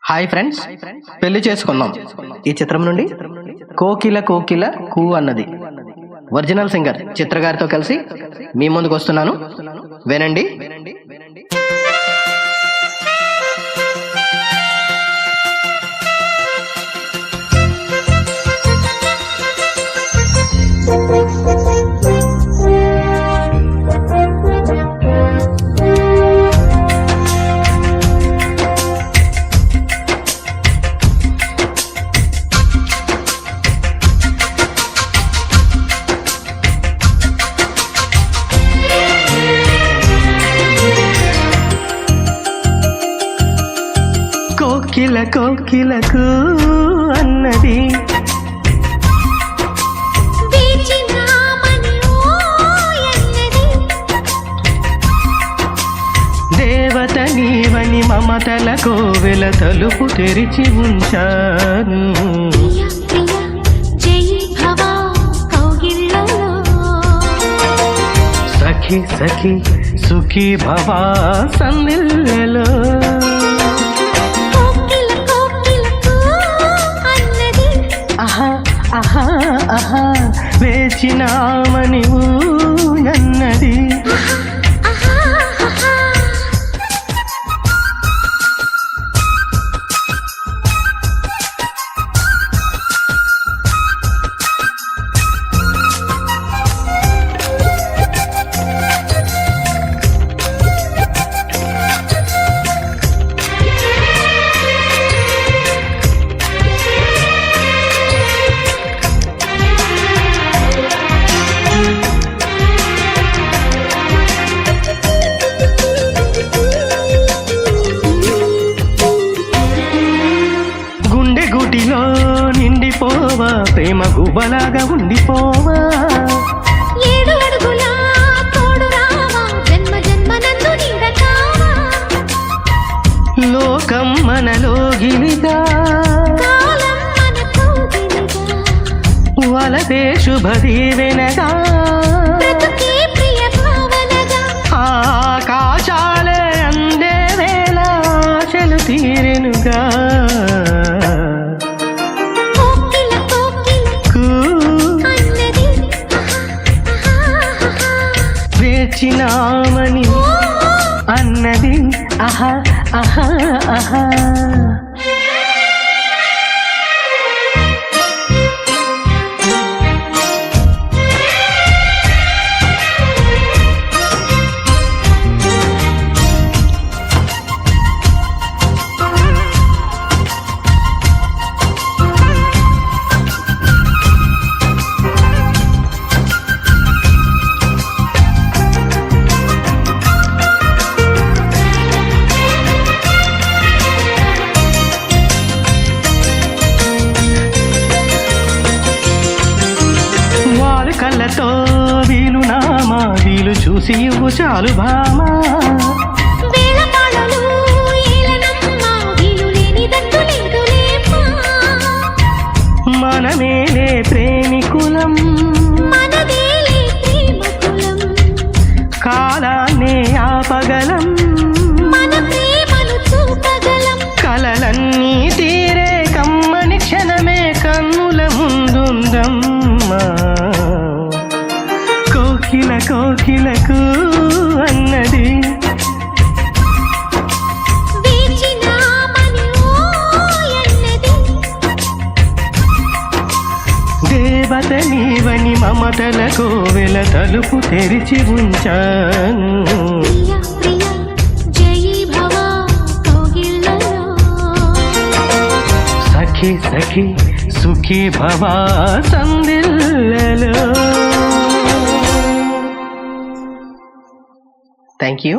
Hi friends, పెళ్లి చేసుకుందాం ఈ చిత్రం నుండి కోకిల కోకిల కూ అన్నది ఒరిజినల్ సింగర్ చిత్ర గారితో కలిసి మీ ముందుకు వస్తున్నాను. వినండి. కోకిల కోకిలకు అన్నది దేవత నీవని మమతల కోవెల తలుపు తెరిచి ఉంచాను. సఖి సఖి సుఖీ భవా సందిల్లలో ఆహా ఆహా వేచినామని అన్నది. గుడిలో నిండిపోవా ప్రేమ గుబలాగా ఉండిపోవా, ఏడు అడుగుల తోడు రావా జన్మ జన్మనందు నీడకావా, లోకం మనలో గిలిగా కాలం మనతో గిలిగా, వలపే శుభదీవెనగా బ్రతుకే ప్రియ భావనగా, ఆకాశాలే అందే వేళ ఆశలు తీరెనుగా. వేచినామని అన్నది ఆహా ఆహా ఆహా. కళ్ళతో వీలు నామా వీలు చూసి ఇవ్వు చాలు భామా, మనమేలే ప్రేమికులం కాలాన్నే ఆపగలం, కలలన్నీ తీరే కమ్మని క్షణమే కన్నుల ముందుందమ్మా. కోకిల కోకిలకు అన్నది దేవత నీవని మమతల కోవెల తలుపు తెరిచి ఉంచాను. సఖి సఖి సుఖీ భవా సందిల్లలో. Thank you.